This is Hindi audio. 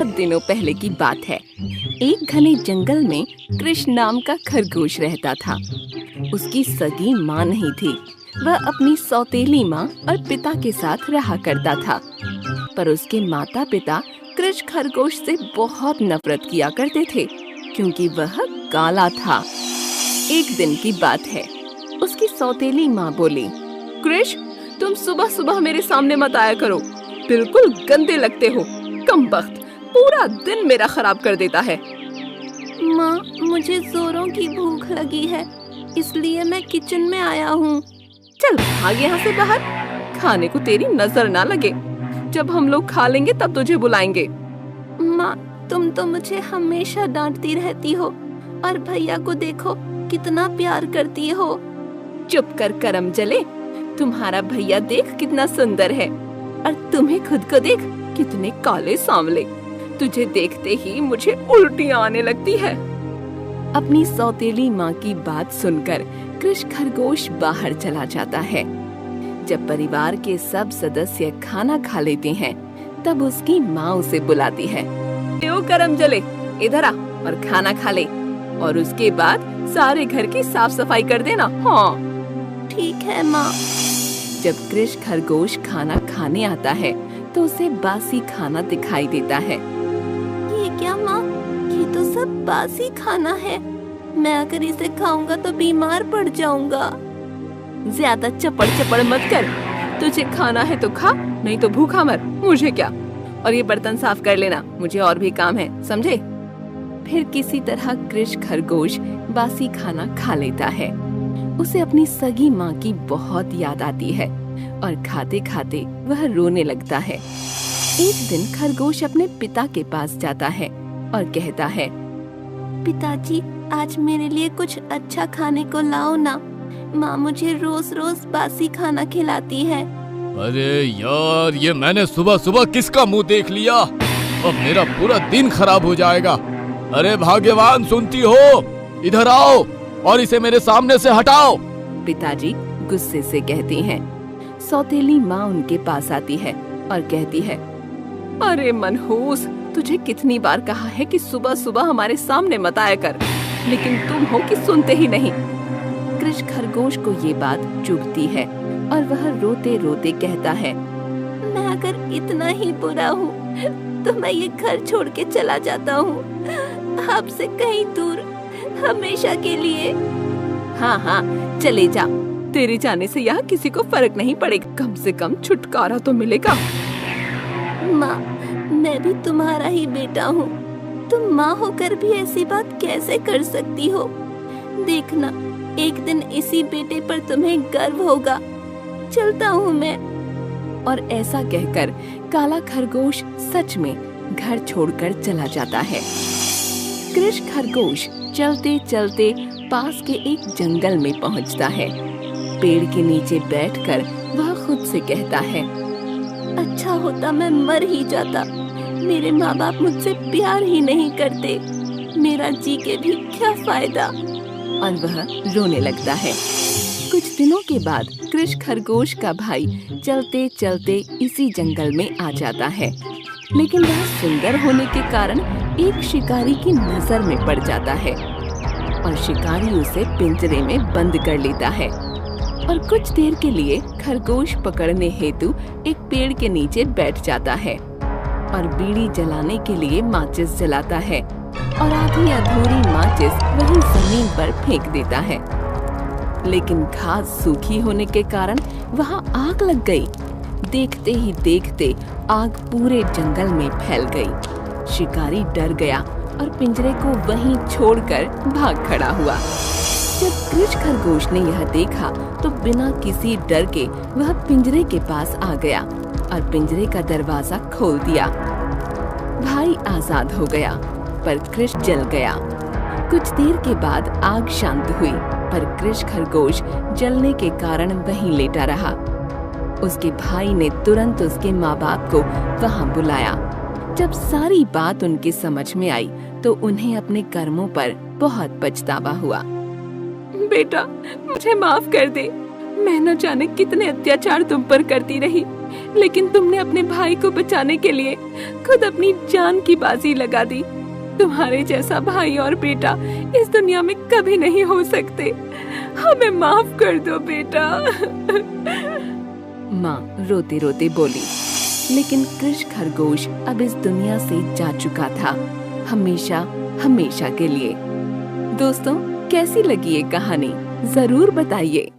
बहुत दिनों पहले की बात है। एक घने जंगल में कृष्ण नाम का खरगोश रहता था। उसकी सगी माँ नहीं थी। वह अपनी सौतेली माँ और पिता के साथ रहा करता था। पर उसके माता पिता कृष्ण खरगोश से बहुत नफरत किया करते थे, क्योंकि वह काला था। एक दिन की बात है। उसकी सौतेली माँ बोली, कृष्ण, तुम सुबह सुबह मेरे सामने मत आया करो। बिल्कुल गंदे लगते हो। कमबख्त, पूरा दिन मेरा खराब कर देता है। माँ, मुझे जोरों की भूख लगी है, इसलिए मैं किचन में आया हूँ। चल भाग यहाँ से बाहर। खाने को तेरी नजर ना लगे। जब हम लोग खा लेंगे तब तुझे बुलाएंगे। माँ, तुम तो मुझे हमेशा डांटती रहती हो, और भैया को देखो कितना प्यार करती हो। चुप कर करम जले। तुम्हारा भैया देख कितना सुंदर है, और तुम्हें खुद को देख कितने काले सांवले। तुझे देखते ही मुझे उल्टियाँ आने लगती है। अपनी सौतेली माँ की बात सुनकर कृष्ण खरगोश बाहर चला जाता है। जब परिवार के सब सदस्य खाना खा लेते हैं, तब उसकी माँ उसे बुलाती है। क्यों करम जले, इधर आ और खाना खा ले, और उसके बाद सारे घर की साफ सफाई कर देना। हाँ ठीक है माँ। जब कृष्ण खरगोश खाना खाने आता है, तो उसे बासी खाना दिखाई देता है। ये क्या माँ, ये तो सब बासी खाना है। मैं अगर इसे खाऊंगा तो बीमार पड़ जाऊंगा। ज्यादा चपड़ चपड़ मत कर। तुझे खाना है तो खा, नहीं तो भूखा मर। मुझे क्या। और ये बर्तन साफ कर लेना, मुझे और भी काम है, समझे। फिर किसी तरह कृष्ण खरगोश बासी खाना खा लेता है। उसे अपनी सगी माँ की बहुत याद आती है, और खाते खाते वह रोने लगता है। एक दिन खरगोश अपने पिता के पास जाता है और कहता है, पिताजी, आज मेरे लिए कुछ अच्छा खाने को लाओ ना। माँ मुझे रोज रोज बासी खाना खिलाती है। अरे यार, ये मैंने सुबह सुबह किसका मुंह देख लिया। अब मेरा पूरा दिन खराब हो जाएगा। अरे भाग्यवान, सुनती हो? इधर आओ और इसे मेरे सामने से हटाओ। पिताजी गुस्से से कहते हैं। सौतेली माँ उनके पास आती है और कहती है, अरे मनहूस, तुझे कितनी बार कहा है कि सुबह सुबह हमारे सामने मत आया कर, लेकिन तुम हो कि सुनते ही नहीं। कृष्ण खरगोश को ये बात चुभती है, और वह रोते रोते कहता है, मैं अगर इतना ही बुरा हूँ तो मैं ये घर छोड़ के चला जाता हूँ, आपसे कहीं दूर, हमेशा के लिए। हाँ हाँ, चले जा। तेरे जाने से यहाँ किसी को फर्क नहीं पड़ेगा। कम से कम छुटकारा तो मिलेगा। माँ, मैं भी तुम्हारा ही बेटा हूँ। तुम माँ होकर भी ऐसी बात कैसे कर सकती हो? देखना, एक दिन इसी बेटे पर तुम्हें गर्व होगा। चलता हूँ मैं। और ऐसा कहकर काला खरगोश सच में घर छोड़कर चला जाता है। कृष्ण खरगोश चलते चलते पास के एक जंगल में पहुँचता है। पेड़ के नीचे बैठकर वह खुद से कहता है, अच्छा होता मैं मर ही जाता। मेरे माँ बाप मुझसे प्यार ही नहीं करते। मेरा जी के भी क्या फायदा। और वह रोने लगता है। कुछ दिनों के बाद कृष्ण खरगोश का भाई चलते चलते इसी जंगल में आ जाता है, लेकिन वह सुंदर होने के कारण एक शिकारी की नजर में पड़ जाता है, और शिकारी उसे पिंजरे में बंद कर लेता है। और कुछ देर के लिए खरगोश पकड़ने हेतु एक पेड़ के नीचे बैठ जाता है, और बीड़ी जलाने के लिए माचिस जलाता है, और आधी अधूरी माचिस वहीं जमीन पर फेंक देता है। लेकिन घास सूखी होने के कारण वहाँ आग लग गई। देखते ही देखते आग पूरे जंगल में फैल गई। शिकारी डर गया और पिंजरे को वहीं छोड़कर भाग खड़ा हुआ। जब कृष्ण खरगोश ने यह देखा, तो बिना किसी डर के वह पिंजरे के पास आ गया और पिंजरे का दरवाजा खोल दिया। भाई आजाद हो गया, पर कृष्ण जल गया। कुछ देर के बाद आग शांत हुई, पर कृष्ण खरगोश जलने के कारण वहीं लेटा रहा। उसके भाई ने तुरंत उसके माँ बाप को वहाँ बुलाया। जब सारी बात उनकी समझ में आई, तो उन्हें अपने कर्मों पर बहुत पछतावा हुआ। बेटा, मुझे माफ कर दे। मैं न जाने कितने अत्याचार तुम पर करती रही। लेकिन तुमने अपने भाई को बचाने के लिए खुद अपनी जान की बाजी लगा दी। तुम्हारे जैसा भाई और बेटा इस दुनिया में कभी नहीं हो सकते। हमें माफ कर दो बेटा। माँ रोते रोते बोली। लेकिन कृष खरगोश अब इस दुनिया से जा चुका था, हमेशा हमेशा के लिए। दोस्तों, कैसी लगी ये कहानी जरूर बताइए।